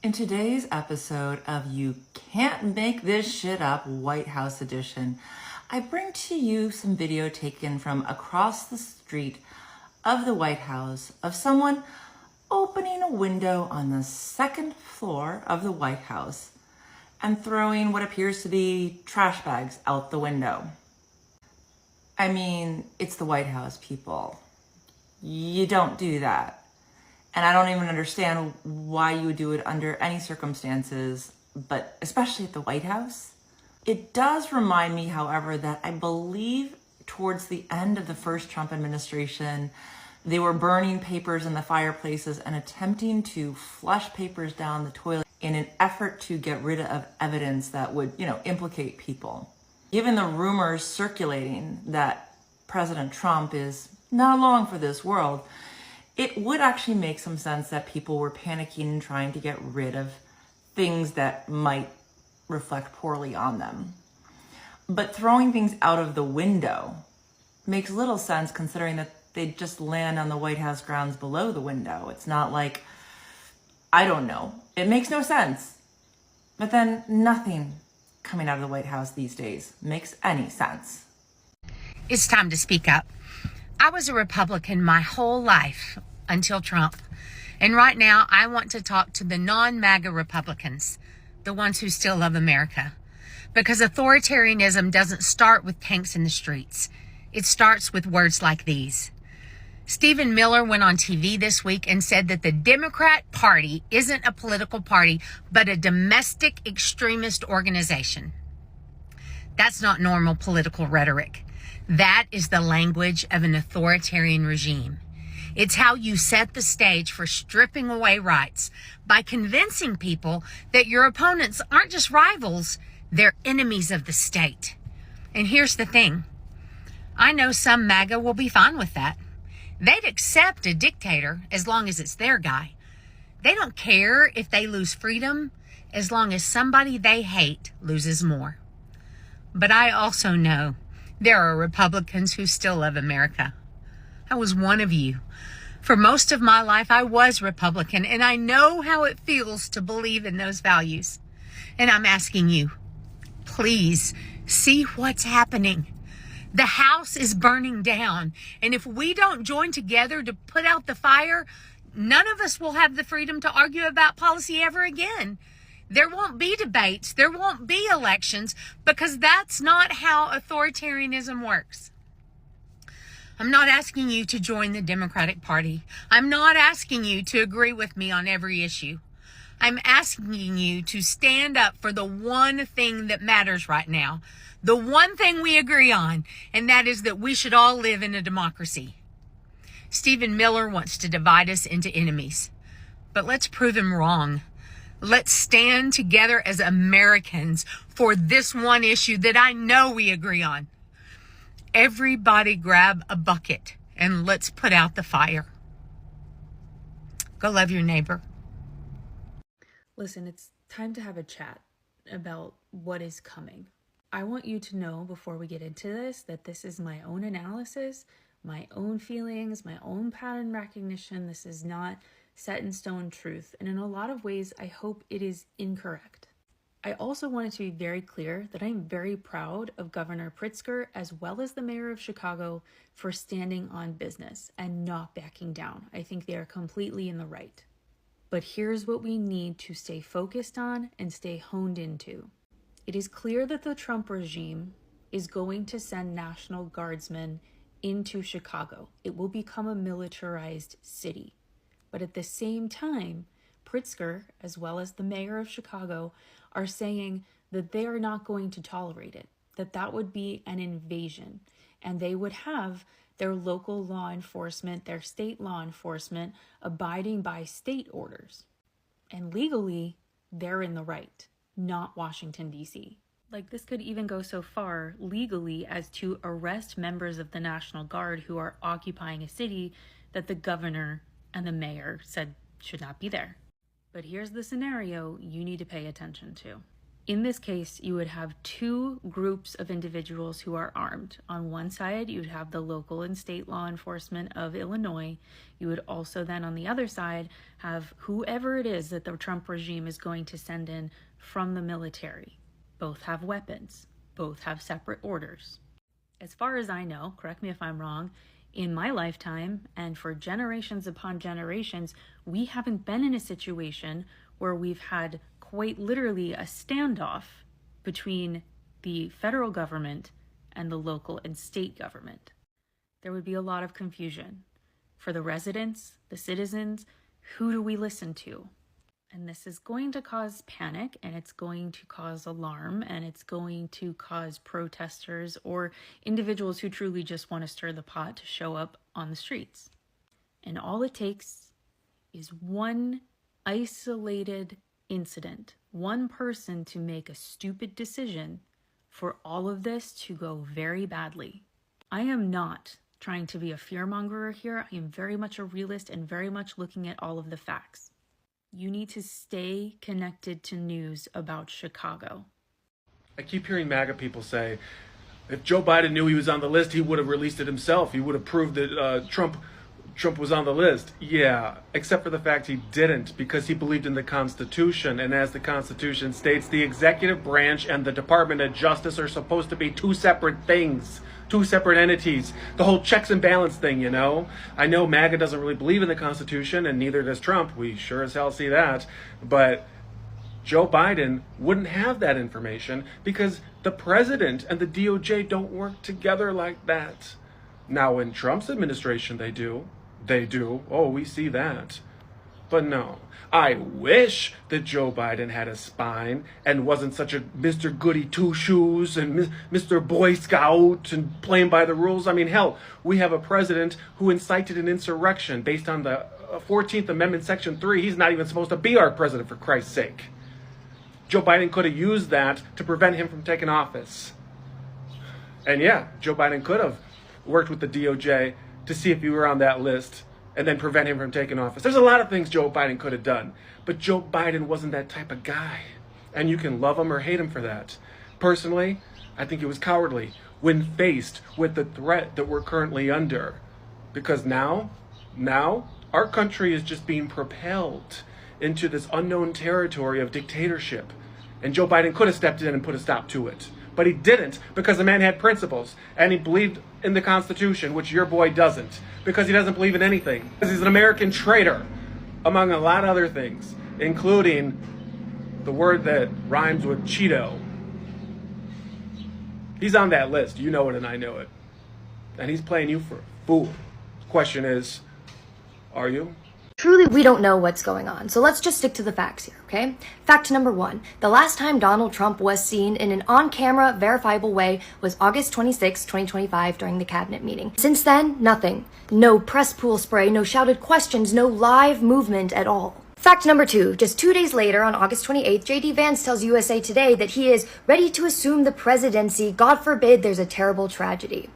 In today's episode of You Can't Make This Shit Up White House Edition, I bring to you some video taken from across the street of the White House of someone opening a window on the second floor of the White House and throwing what appears to be trash bags out the window. I mean, it's the White House, people. You don't do that. And I don't even understand why you would do it under any circumstances, but especially at the White House. It does remind me, however, that I believe towards the end of the first Trump administration, they were burning papers in the fireplaces and attempting to flush papers down the toilet in an effort to get rid of evidence that would, implicate people. Given the rumors circulating that President Trump is not long for this world, it would actually make some sense that people were panicking and trying to get rid of things that might reflect poorly on them. But throwing things out of the window makes little sense considering that they'd just land on the White House grounds below the window. It's not like, I don't know. It makes no sense. But then nothing coming out of the White House these days makes any sense. It's time to speak up. I was a Republican my whole life until Trump. And right now, I want to talk to the non-MAGA Republicans, the ones who still love America. Because authoritarianism doesn't start with tanks in the streets. It starts with words like these. Stephen Miller went on TV this week and said that the Democrat Party isn't a political party, but a domestic extremist organization. That's not normal political rhetoric. That is the language of an authoritarian regime. It's how you set the stage for stripping away rights by convincing people that your opponents aren't just rivals, they're enemies of the state. And here's the thing. I know some MAGA will be fine with that. They'd accept a dictator as long as it's their guy. They don't care if they lose freedom as long as somebody they hate loses more. But I also know there are Republicans who still love America. I was one of you. For most of my life, I was Republican, and I know how it feels to believe in those values. And I'm asking you, please see what's happening. The house is burning down, and if we don't join together to put out the fire, none of us will have the freedom to argue about policy ever again. There won't be debates. There won't be elections because that's not how authoritarianism works. I'm not asking you to join the Democratic Party. I'm not asking you to agree with me on every issue. I'm asking you to stand up for the one thing that matters right now. The one thing we agree on, and that is that we should all live in a democracy. Stephen Miller wants to divide us into enemies, but let's prove him wrong. Let's stand together as Americans for this one issue that I know we agree on. Everybody grab a bucket and let's put out the fire. Go love your neighbor. Listen, it's time to have a chat about what is coming. I want you to know before we get into this that this is my own analysis, my own feelings, my own pattern recognition. This is not set in stone truth, and in a lot of ways, I hope it is incorrect. I also wanted to be very clear that I'm very proud of Governor Pritzker as well as the mayor of Chicago for standing on business and not backing down. I think they are completely in the right. But here's what we need to stay focused on and stay honed into. It is clear that the Trump regime is going to send National Guardsmen into Chicago. It will become a militarized city. But at the same time, Pritzker, as well as the mayor of Chicago, are saying that they are not going to tolerate it, that that would be an invasion, and they would have their local law enforcement, their state law enforcement, abiding by state orders. And legally, they're in the right, not Washington, D.C. Like, this could even go so far legally as to arrest members of the National Guard who are occupying a city that the governor and the mayor said should not be there. But here's the scenario you need to pay attention to. In this case, you would have two groups of individuals who are armed. On one side, you'd have the local and state law enforcement of Illinois. You would also then, on the other side, have whoever it is that the Trump regime is going to send in from the military. Both have weapons. Both have separate orders. As far as I know, correct me if I'm wrong, in my lifetime and for generations upon generations, we haven't been in a situation where we've had quite literally a standoff between the federal government and the local and state government. There would be a lot of confusion. For the residents, the citizens, who do we listen to? And this is going to cause panic, and it's going to cause alarm, and it's going to cause protesters or individuals who truly just want to stir the pot to show up on the streets. And all it takes is one isolated incident, one person to make a stupid decision for all of this to go very badly. I am not trying to be a fearmongerer here. I am very much a realist and very much looking at all of the facts. You need to stay connected to news about Chicago. I keep hearing MAGA people say, if Joe Biden knew he was on the list, he would have released it himself. He would have proved that Trump was on the list. Yeah, except for the fact he didn't, because he believed in the Constitution. And as the Constitution states, the executive branch and the Department of Justice are supposed to be two separate things, two separate entities. The whole checks and balance thing, you know? I know MAGA doesn't really believe in the Constitution, and neither does Trump. We sure as hell see that. But Joe Biden wouldn't have that information because the president and the DOJ don't work together like that. Now, in Trump's administration, they do. They do. Oh, we see that. But no, I wish that Joe Biden had a spine and wasn't such a Mr. Goody Two-Shoes and Mr. Boy Scout and playing by the rules. I mean, hell, we have a president who incited an insurrection based on the 14th Amendment, Section 3. He's not even supposed to be our president, for Christ's sake. Joe Biden could have used that to prevent him from taking office. And yeah, Joe Biden could have worked with the DOJ to see if he were on that list and then prevent him from taking office. There's a lot of things Joe Biden could have done, but Joe Biden wasn't that type of guy. And you can love him or hate him for that. Personally, I think it was cowardly when faced with the threat that we're currently under. Because now, our country is just being propelled into this unknown territory of dictatorship. And Joe Biden could have stepped in and put a stop to it. But he didn't, because the man had principles and he believed in the Constitution, which your boy doesn't, because he doesn't believe in anything. Because he's an American traitor, among a lot of other things, including the word that rhymes with Cheeto. He's on that list. You know it and I know it. And he's playing you for a fool. Question is, are you? Truly, we don't know what's going on, so let's just stick to the facts here, okay? Fact number 1, the last time Donald Trump was seen in an on-camera, verifiable way was August 26, 2025 during the cabinet meeting. Since then, nothing. No press pool spray, no shouted questions, no live movement at all. Fact number 2, just 2 days later, on August 28th, J.D. Vance tells USA Today that he is ready to assume the presidency. God forbid there's a terrible tragedy.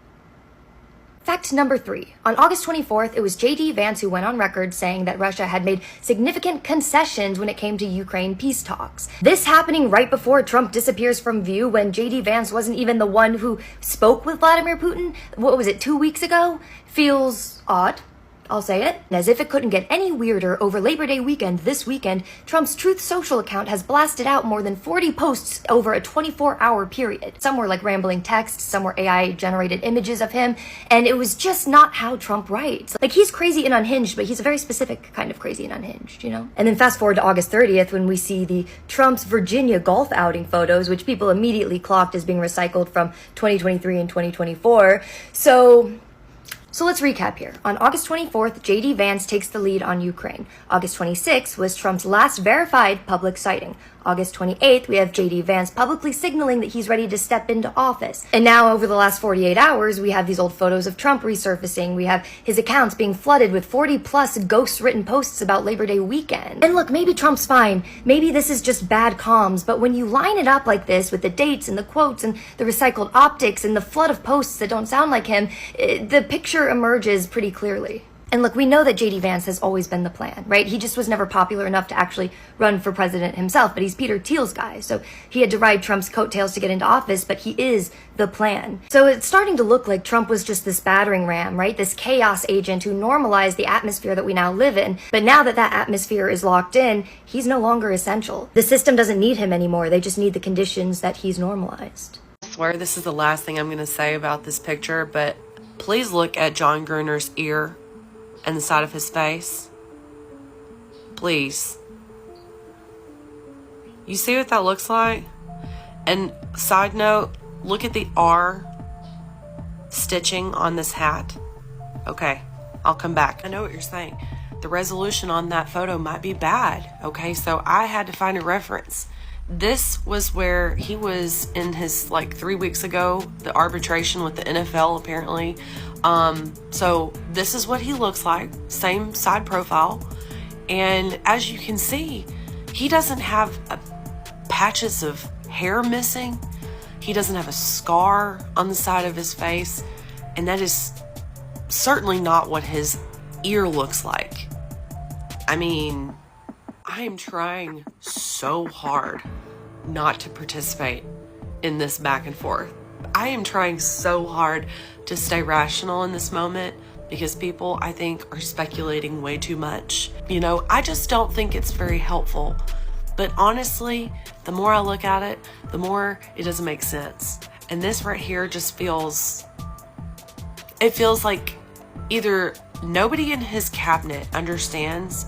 Fact number 3. On August 24th, it was J.D. Vance who went on record saying that Russia had made significant concessions when it came to Ukraine peace talks. This happening right before Trump disappears from view, when J.D. Vance wasn't even the one who spoke with Vladimir Putin, 2 weeks ago, feels odd. I'll say it. As if it couldn't get any weirder, over Labor Day weekend this weekend, Trump's Truth Social account has blasted out more than 40 posts over a 24-hour period. Some were like rambling texts, some were AI-generated images of him, and it was just not how Trump writes. Like, he's crazy and unhinged, but he's a very specific kind of crazy and unhinged, you know? And then fast forward to August 30th, when we see the Trump's Virginia golf outing photos, which people immediately clocked as being recycled from 2023 and 2024. So let's recap here. On August 24th, J.D. Vance takes the lead on Ukraine. August 26th was Trump's last verified public sighting. August 28th, we have J.D. Vance publicly signaling that he's ready to step into office. And now, over the last 48 hours, we have these old photos of Trump resurfacing. We have his accounts being flooded with 40-plus ghost-written posts about Labor Day weekend. And look, maybe Trump's fine. Maybe this is just bad comms. But when you line it up like this with the dates and the quotes and the recycled optics and the flood of posts that don't sound like him, the picture emerges pretty clearly. And look, we know that JD Vance has always been the plan, right? He just was never popular enough to actually run for president himself, but he's Peter Thiel's guy. So he had to ride Trump's coattails to get into office, but he is the plan. So it's starting to look like Trump was just this battering ram, right? This chaos agent who normalized the atmosphere that we now live in. But now that that atmosphere is locked in, he's no longer essential. The system doesn't need him anymore. They just need the conditions that he's normalized. I swear this is the last thing I'm going to say about this picture, but please look at John Gruner's ear and the side of his face. Please. You see what that looks like? And side note, look at the R stitching on this hat. Okay, I'll come back. I know what you're saying. The resolution on that photo might be bad. Okay, so I had to find a reference. This was where he was in his, like, 3 weeks ago, the arbitration with the NFL, apparently. So this is what he looks like, same side profile. And as you can see, he doesn't have patches of hair missing. He doesn't have a scar on the side of his face. And that is certainly not what his ear looks like. I mean, I am trying so hard not to participate in this back and forth. I am trying so hard to stay rational in this moment because people, I think, are speculating way too much. You know, I just don't think it's very helpful. But honestly, the more I look at it, the more it doesn't make sense. And this right here just feels, it feels like either nobody in his cabinet understands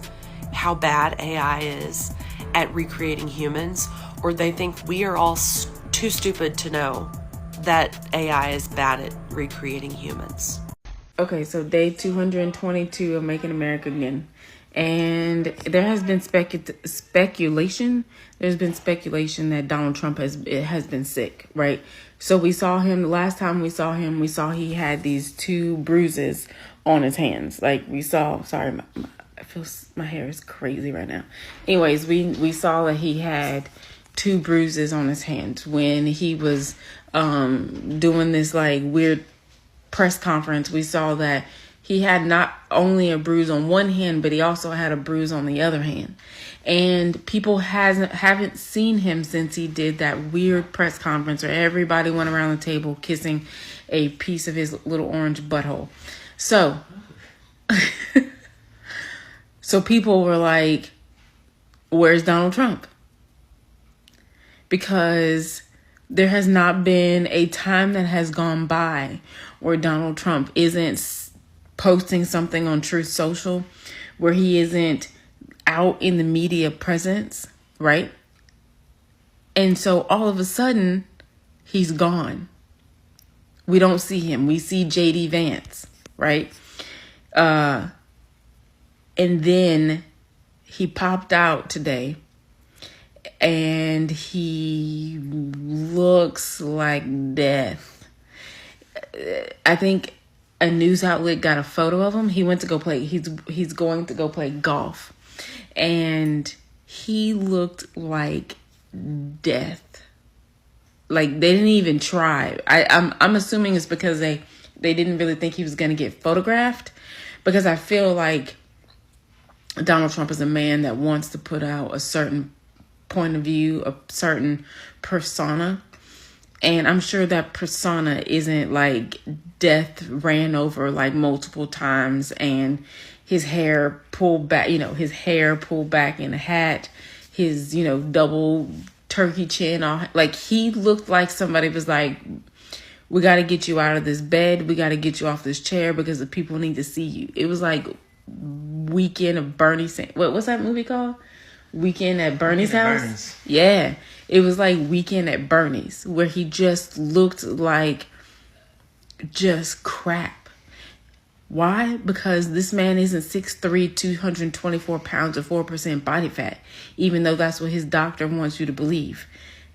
how bad AI is at recreating humans, or they think we are all too stupid to know that AI is bad at recreating humans. Okay, so day 222 of Making America Again. And there has been speculation. There's been speculation that Donald Trump has been sick, right? So we saw him, the last time we saw him, we saw he had these 2 bruises on his hands. Like we saw, sorry, my hair is crazy right now. Anyways, we saw that he had 2 bruises on his hands when he was doing this like weird press conference. We saw that he had not only a bruise on one hand, but he also had a bruise on the other hand. And people haven't seen him since he did that weird press conference where everybody went around the table kissing a piece of his little orange butthole. So, so people were like, where's Donald Trump? Because there has not been a time that has gone by where Donald Trump isn't posting something on Truth Social, where he isn't out in the media presence, right? And so all of a sudden, he's gone. We don't see him. We see JD Vance, right? And then he popped out today and he looks like death. I think a news outlet got a photo of him. He went to go play. He's going to go play golf, and he looked like death. Like they didn't even try. I'm assuming it's because they didn't really think he was going to get photographed, because I feel like Donald Trump is a man that wants to put out a certain point of view, a certain persona. And I'm sure that persona isn't like death ran over like multiple times and his hair pulled back, his hair pulled back in a hat, his, double turkey chin. Like he looked like somebody was like, we got to get you out of this bed. We got to get you off this chair because the people need to see you. It was like Weekend of Bernie. What's that movie called? Weekend at Bernie's house? Yeah. It was like Weekend at Bernie's, where he just looked like just crap. Why? Because this man isn't 6'3", 224 pounds or 4% body fat, even though that's what his doctor wants you to believe.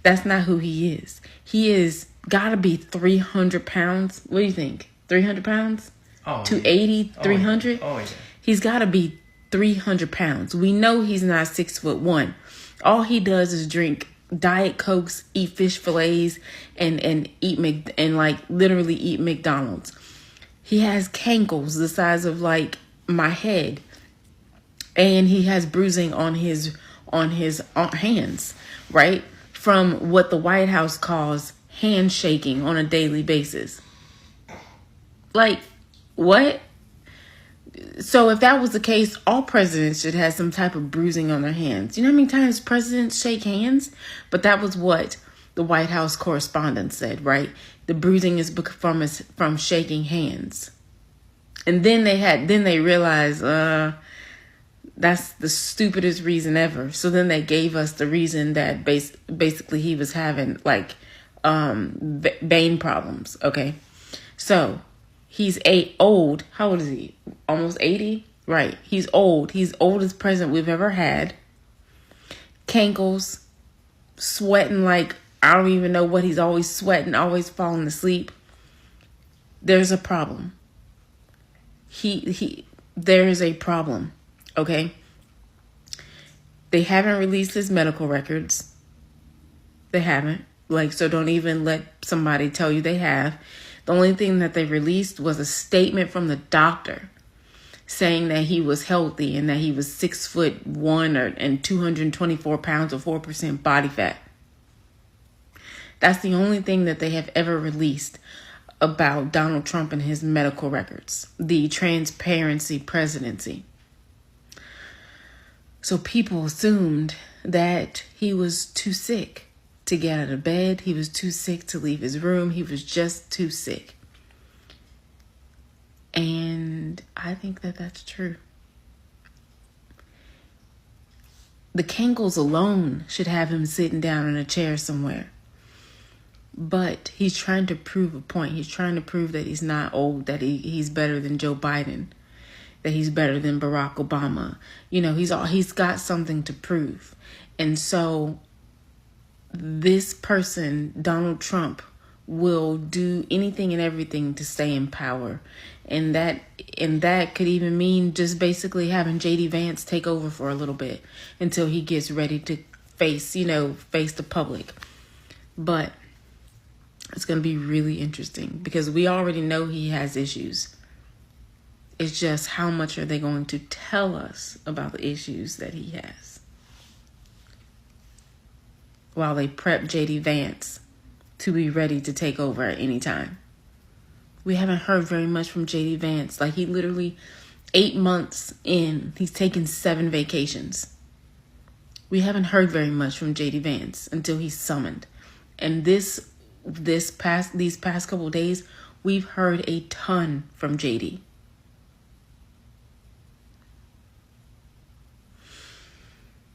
That's not who he is. He is gotta be 300 pounds. What do you think? 300 pounds? 280, 300? Oh, yeah. He's gotta be 300 pounds. We know he's not 6'1". All he does is drink Diet Cokes, eat fish fillets, and literally eat McDonald's. He has cankles the size of like my head, and he has bruising on his hands, right? From what the White House calls handshaking on a daily basis. Like, what? So if that was the case, all presidents should have some type of bruising on their hands. You know how many times presidents shake hands? But that was what the White House correspondent said, right? The bruising is from shaking hands. And then they realized, that's the stupidest reason ever. So then they gave us the reason that basically he was having like vein problems. Okay, so he's old. How old is he? Almost 80. Right. He's old. He's oldest president we've ever had. Cankles, sweating like I don't even know what. He's always sweating, always falling asleep. There's a problem. There is a problem. Okay. They haven't released his medical records. They haven't. Like, so don't even let somebody tell you they have. The only thing that they released was a statement from the doctor saying that he was healthy and that he was 6'1" and 224 pounds of 4% body fat. That's the only thing that they have ever released about Donald Trump and his medical records. The transparency presidency. So people assumed that he was too sick to get out of bed. He was too sick to leave his room. He was just too sick. And I think that that's true. The Cankles alone should have him sitting down in a chair somewhere. But he's trying to prove a point. He's trying to prove that he's not old, that he's better than Joe Biden, that he's better than Barack Obama. You know, he's got something to prove. And so this person, Donald Trump, will do anything and everything to stay in power. And that could even mean just basically having JD Vance take over for a little bit until he gets ready to face the public. But it's going to be really interesting because we already know he has issues. It's just how much are they going to tell us about the issues that he has while they prep JD Vance to be ready to take over at any time. We haven't heard very much from JD Vance. Like, he literally 8 months in, he's taken 7 vacations. We haven't heard very much from JD Vance until he's summoned. And these past couple of days, we've heard a ton from JD.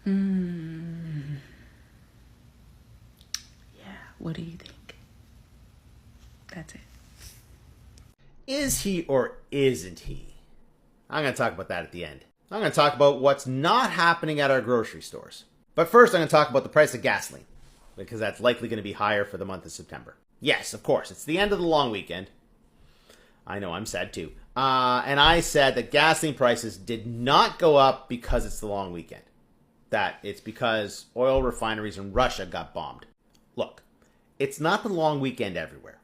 Yeah, what do you think? That's it. Is he or isn't he? I'm going to talk about that at the end. I'm going to talk about what's not happening at our grocery stores. But first, I'm going to talk about the price of gasoline, because that's likely going to be higher for the month of September. Yes, of course, it's the end of the long weekend. I know, I'm sad too. And I said that gasoline prices did not go up because it's the long weekend. That it's because oil refineries in Russia got bombed. Look, it's not the long weekend everywhere.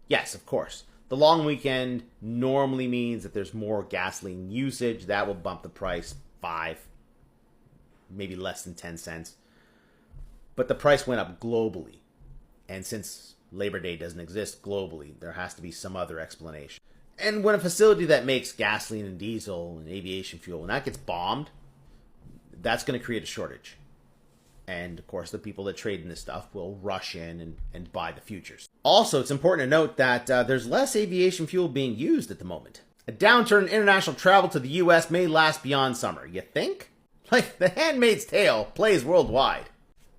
Yes, of course. The long weekend normally means that there's more gasoline usage. That will bump the price 5, maybe less than 10 cents. But the price went up globally. And since Labor Day doesn't exist globally, there has to be some other explanation. And when a facility that makes gasoline and diesel and aviation fuel, when that gets bombed, that's going to create a shortage. And, of course, the people that trade in this stuff will rush in and buy the futures. Also, it's important to note that there's less aviation fuel being used at the moment. A downturn in international travel to the U.S. may last beyond summer. You think? Like, The Handmaid's Tale plays worldwide.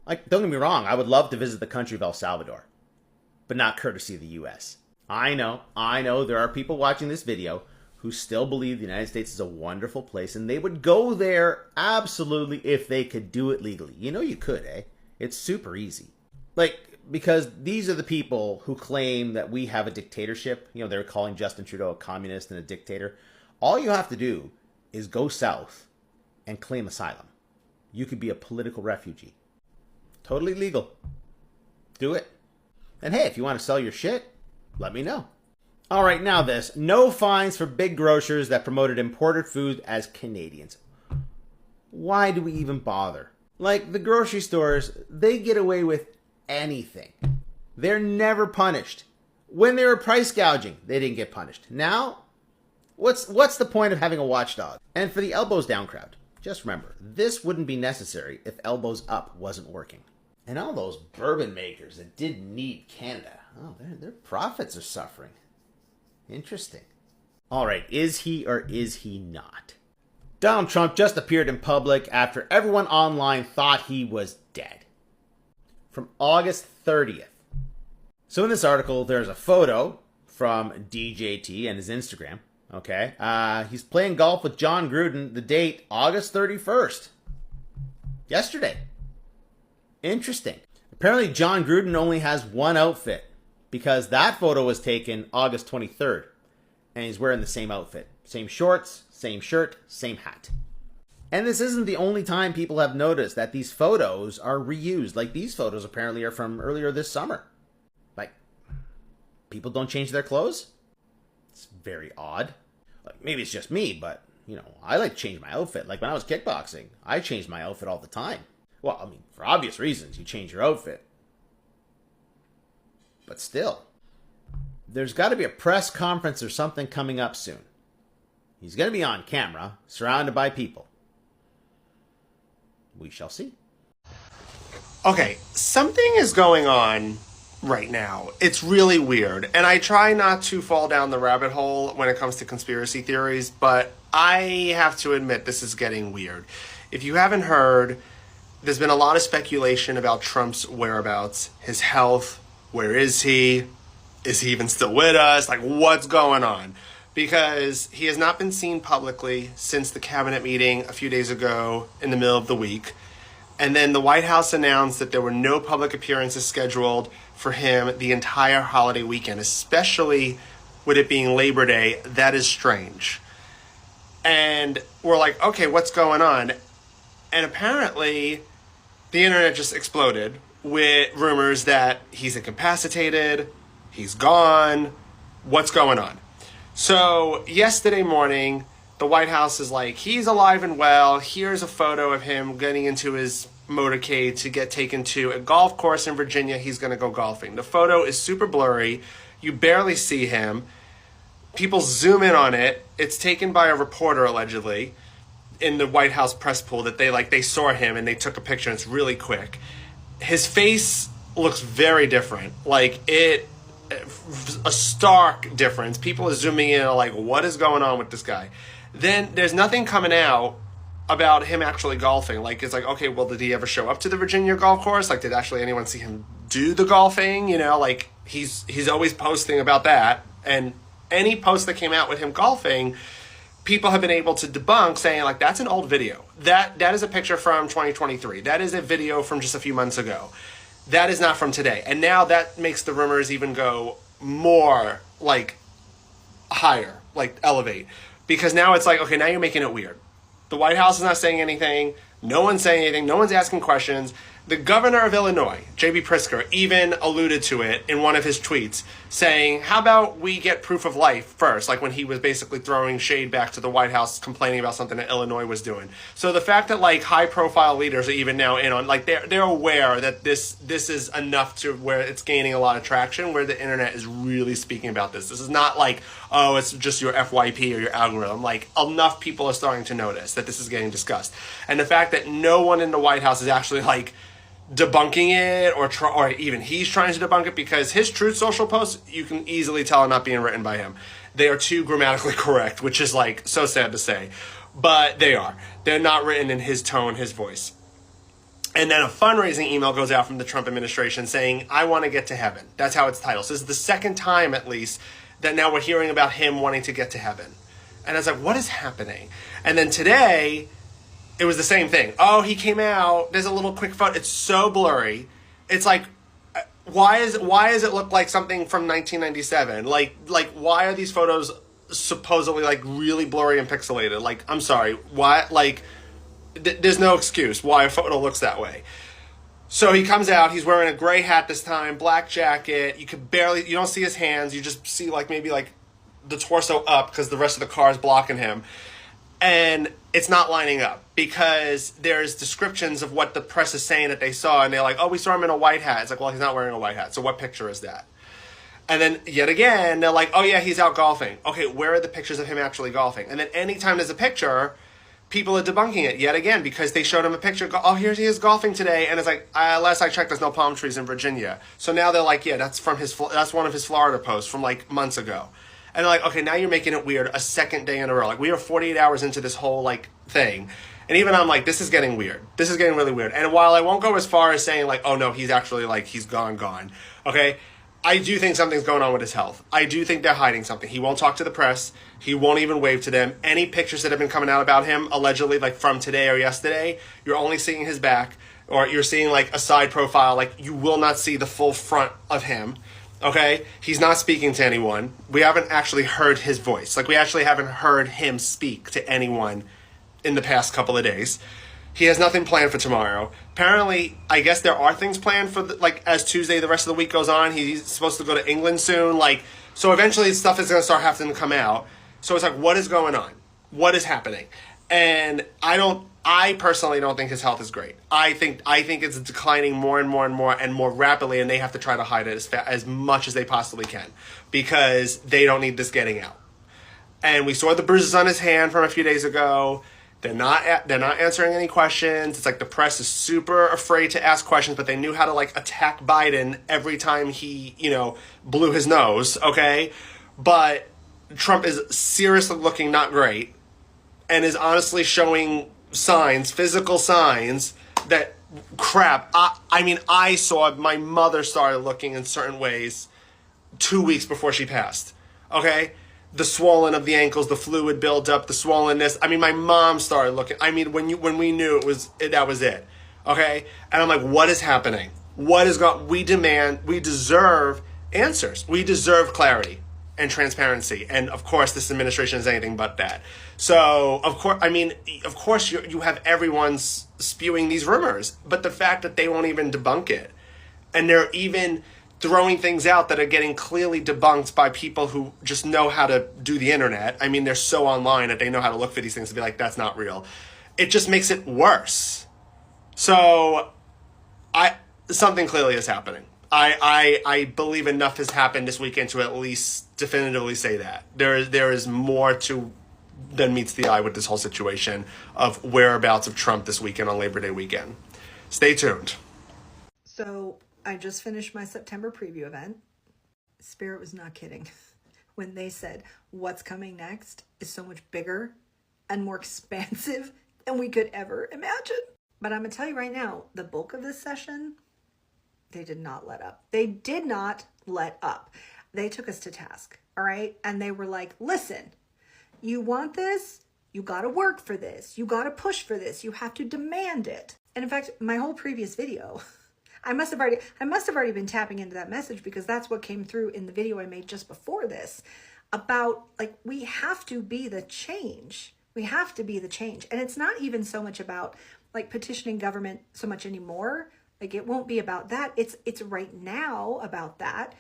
Like, don't get me wrong, I would love to visit the country of El Salvador. But not courtesy of the U.S. I know, there are people watching this video who still believe the United States is a wonderful place, and they would go there absolutely if they could do it legally. You know you could, eh? It's super easy. Like, because these are the people who claim that we have a dictatorship. You know, they're calling Justin Trudeau a communist and a dictator. All you have to do is go south and claim asylum. You could be a political refugee. Totally legal. Do it. And hey, if you want to sell your shit, let me know. All right, now this. No fines for big grocers that promoted imported food as Canadians. Why do we even bother? Like, the grocery stores, they get away with anything. They're never punished. When they were price gouging, they didn't get punished. Now, what's the point of having a watchdog? And for the elbows down crowd, just remember, this wouldn't be necessary if elbows up wasn't working. And all those bourbon makers that didn't need Canada, oh, their profits are suffering. Interesting. All right, is he or is he not? Donald Trump just appeared in public after everyone online thought he was dead. From August 30th. So in this article, there's a photo from DJT and his Instagram. Okay. He's playing golf with John Gruden. The date, August 31st. Yesterday. Interesting. Apparently, John Gruden only has one outfit because that photo was taken August 23rd. And he's wearing the same outfit. Same shorts, same shirt, same hat. And this isn't the only time people have noticed that these photos are reused. Like, these photos apparently are from earlier this summer. Like, people don't change their clothes? It's very odd. Like, maybe it's just me, but, you know, I like to change my outfit. Like, when I was kickboxing, I changed my outfit all the time. Well, I mean, for obvious reasons, you change your outfit. But still, there's got to be a press conference or something coming up soon. He's going to be on camera, surrounded by people. We shall see. Okay, something is going on right now. It's really weird. And I try not to fall down the rabbit hole when it comes to conspiracy theories, but I have to admit this is getting weird. If you haven't heard, there's been a lot of speculation about Trump's whereabouts, his health. Where is he? Is he even still with us? Like, what's going on? Because he has not been seen publicly since the cabinet meeting a few days ago in the middle of the week. And then the White House announced that there were no public appearances scheduled for him the entire holiday weekend, especially with it being Labor Day. That is strange. And we're like, okay, what's going on? And apparently the internet just exploded with rumors that he's incapacitated, he's gone, what's going on? So yesterday morning, the White House is like, he's alive and well. Here's a photo of him getting into his motorcade to get taken to a golf course in Virginia. He's going to go golfing. The photo is super blurry. You barely see him. People zoom in on it. It's taken by a reporter, allegedly, in the White House press pool that they saw him and they took a picture. It's really quick. His face looks very different. A stark difference. People are zooming in like, what is going on with this guy? Then there's nothing coming out about him actually golfing. Like, it's like, okay, well, did he ever show up to the Virginia golf course? Like, did actually anyone see him do the golfing? You know, like, he's always posting about that. And any post that came out with him golfing, people have been able to debunk, saying, like, that's an old video. That is a picture from 2023. That is a video from just a few months ago. That is not from today. And now that makes the rumors even go more, like, higher, like, elevate. Because now it's like, okay, now you're making it weird. The White House is not saying anything. No one's saying anything. No one's asking questions. The governor of Illinois, J.B. Pritzker, even alluded to it in one of his tweets, saying, how about we get proof of life first? Like when he was basically throwing shade back to the White House, complaining about something that Illinois was doing. So the fact that like high-profile leaders are even now in on, like they're aware that this is enough to where it's gaining a lot of traction, where the internet is really speaking about this. This is not like, oh, it's just your FYP or your algorithm. Like, enough people are starting to notice that this is getting discussed. And the fact that no one in the White House is actually like debunking it or even he's trying to debunk it, because his Truth Social posts, you can easily tell are not being written by him. They are too grammatically correct, which is like so sad to say, but they are. They're not written in his tone, his voice. And then a fundraising email goes out from the Trump administration saying, I want to get to heaven. That's how it's titled. So this is the second time, at least, that now we're hearing about him wanting to get to heaven. And I was like, what is happening? And then today, it was the same thing. Oh, he came out. There's a little quick photo. It's so blurry. It's like, why does it look like something from 1997? Like why are these photos supposedly like really blurry and pixelated? Like, I'm sorry. Why? Like, there's no excuse why a photo looks that way. So he comes out, he's wearing a gray hat this time, black jacket. You don't see his hands. You just see like maybe like the torso up because the rest of the car is blocking him. And it's not lining up because there's descriptions of what the press is saying that they saw. And they're like, oh, we saw him in a white hat. It's like, well, he's not wearing a white hat. So what picture is that? And then yet again, they're like, oh yeah, he's out golfing. Okay, where are the pictures of him actually golfing? And then anytime there's a picture, people are debunking it yet again because they showed him a picture. Oh, here he is golfing today, and it's like last I checked, there's no palm trees in Virginia. So now they're like, yeah, that's one of his Florida posts from like months ago, and they're like, okay, now you're making it weird a second day in a row. Like we are 48 hours into this whole like thing, and even I'm like, this is getting weird. This is getting really weird. And while I won't go as far as saying like, oh no, he's actually like he's gone, okay. I do think something's going on with his health. I do think they're hiding something. He won't talk to the press. He won't even wave to them. Any pictures that have been coming out about him, allegedly, like from today or yesterday, you're only seeing his back, or you're seeing like a side profile. Like you will not see the full front of him. Okay? He's not speaking to anyone. We haven't actually heard his voice. Like we actually haven't heard him speak to anyone in the past couple of days. He has nothing planned for tomorrow. Apparently, I guess there are things planned for, as Tuesday, the rest of the week goes on. He's supposed to go to England soon. So eventually stuff is going to start having to come out. So it's like, what is going on? What is happening? And I personally don't think his health is great. I think it's declining more and more and more and more rapidly, and they have to try to hide it as much as they possibly can because they don't need this getting out. And we saw the bruises on his hand from a few days ago. They're not answering any questions. It's like the press is super afraid to ask questions, but they knew how to like attack Biden every time he, blew his nose, okay? But Trump is seriously looking not great and is honestly showing signs, physical signs that crap. I saw my mother started looking in certain ways 2 weeks before she passed, okay? The swollen of the ankles, the fluid buildup, the swollenness. My mom started looking. When we knew that was it. Okay? And I'm like, what is happening? What is going? We deserve answers. We deserve clarity and transparency. And of course, this administration is anything but that. So, of course, you have everyone spewing these rumors, but the fact that they won't even debunk it, and they're even throwing things out that are getting clearly debunked by people who just know how to do the internet. They're so online that they know how to look for these things and be like, that's not real. It just makes it worse. So something clearly is happening. I believe enough has happened this weekend to at least definitively say that. There is more to than meets the eye with this whole situation of whereabouts of Trump this weekend on Labor Day weekend. Stay tuned. So I just finished my September preview event. Spirit was not kidding when they said what's coming next is so much bigger and more expansive than we could ever imagine. But I'm going to tell you right now, the bulk of this session, they did not let up. They did not let up. They took us to task, all right? And they were like, listen, you want this? You got to work for this. You got to push for this. You have to demand it. And in fact, my whole previous video, I must have already been tapping into that message because that's what came through in the video I made just before this about we have to be the change. We have to be the change. And it's not even so much about petitioning government so much anymore. It won't be about that. It's right now about that.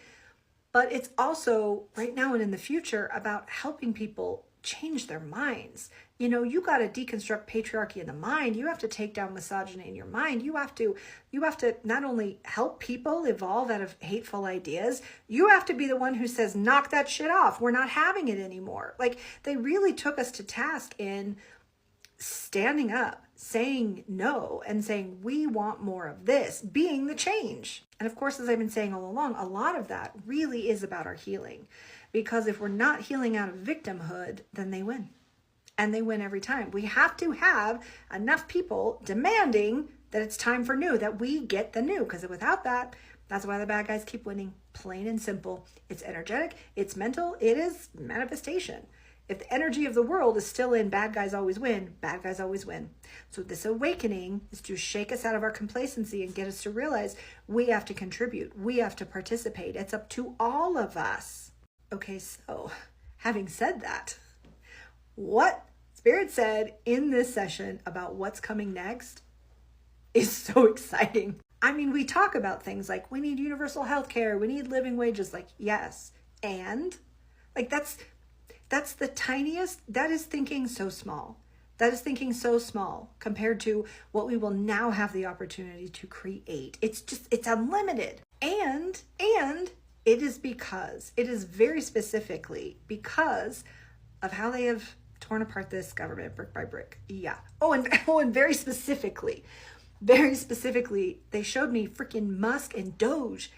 But it's also right now and in the future about helping people change their minds. You got to deconstruct patriarchy in the mind. You have to take down misogyny in your mind. You have to not only help people evolve out of hateful ideas, you have to be the one who says, knock that shit off. We're not having it anymore. They really took us to task in standing up, saying no, and saying, we want more of this, being the change. And of course, as I've been saying all along, a lot of that really is about our healing. Because if we're not healing out of victimhood, then they win. And they win every time. We have to have enough people demanding that it's time for new, that we get the new. Because without that, that's why the bad guys keep winning. Plain and simple. It's energetic. It's mental. It is manifestation. If the energy of the world is still in bad guys always win, bad guys always win. So this awakening is to shake us out of our complacency and get us to realize we have to contribute. We have to participate. It's up to all of us. Okay, so having said that, what Spirit said in this session about what's coming next is so exciting. I mean, we talk about things like we need universal health care, we need living wages, like, yes. And like, that's the tiniest, that is thinking so small. That is thinking so small compared to what we will now have the opportunity to create. It's unlimited. And it is very specifically because of how they have torn apart this government brick by brick. Yeah. And very specifically, they showed me freaking Musk and Doge.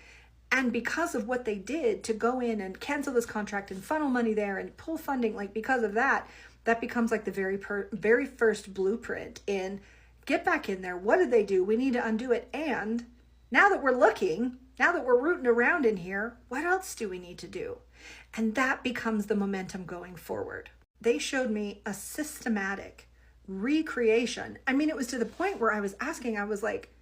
And because of what they did to go in and cancel this contract and funnel money there and pull funding, like because of that, that becomes like the very first blueprint in get back in there. What did they do? We need to undo it. And now that we're looking, now that we're rooting around in here, what else do we need to do? And that becomes the momentum going forward. They showed me a systematic recreation. I mean, it was to the point where I was asking, I was like,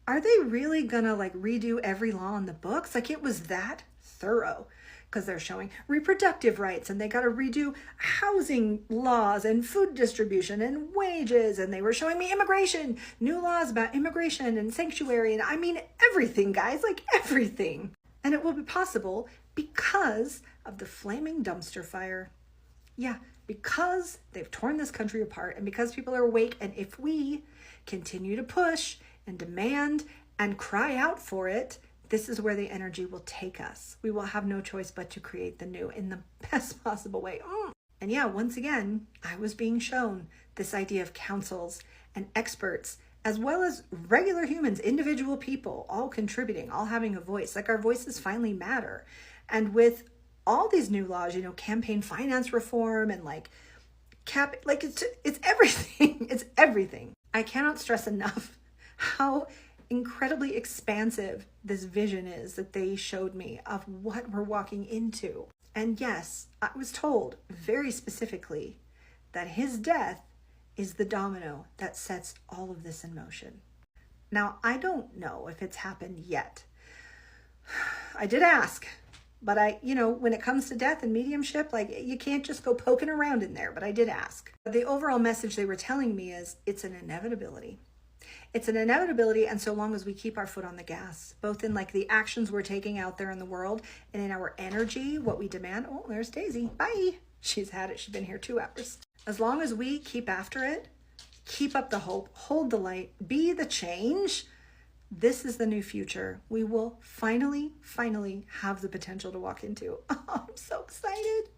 are they really gonna like redo every law in the books? Like, it was that thorough, because they're showing reproductive rights and they got to redo housing laws and food distribution and wages. And they were showing me immigration, new laws about immigration and sanctuary. And I mean, everything, guys, like everything. And it will be possible because of the flaming dumpster fire. Yeah, because they've torn this country apart and because people are awake. And if we continue to push and demand and cry out for it, this is where the energy will take us. We will have no choice but to create the new in the best possible way. And yeah, once again, I was being shown this idea of councils and experts, as well as regular humans, individual people, all contributing, all having a voice. Like, our voices finally matter. And with all these new laws, campaign finance reform and like it's everything. It's everything. I cannot stress enough how incredibly expansive this vision is that they showed me of what we're walking into. And yes, I was told very specifically that his death is the domino that sets all of this in motion. Now, I don't know if it's happened yet. I did ask, but when it comes to death and mediumship, like, you can't just go poking around in there, but I did ask. The overall message they were telling me is it's an inevitability. It's an inevitability, and so long as we keep our foot on the gas, both in like the actions we're taking out there in the world and in our energy, what we demand. Oh, there's Daisy. Bye. She's had it. She's been here 2 hours. As long as we keep after it, keep up the hope, hold the light, be the change, this is the new future we will finally have the potential to walk into. Oh, I'm so excited.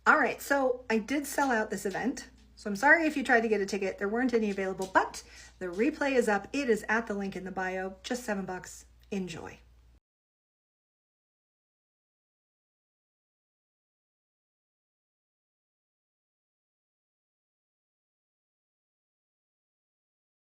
All right, so I did sell out this event. So I'm sorry if you tried to get a ticket. There weren't any available, but the replay is up. It is at the link in the bio. Just $7. Enjoy.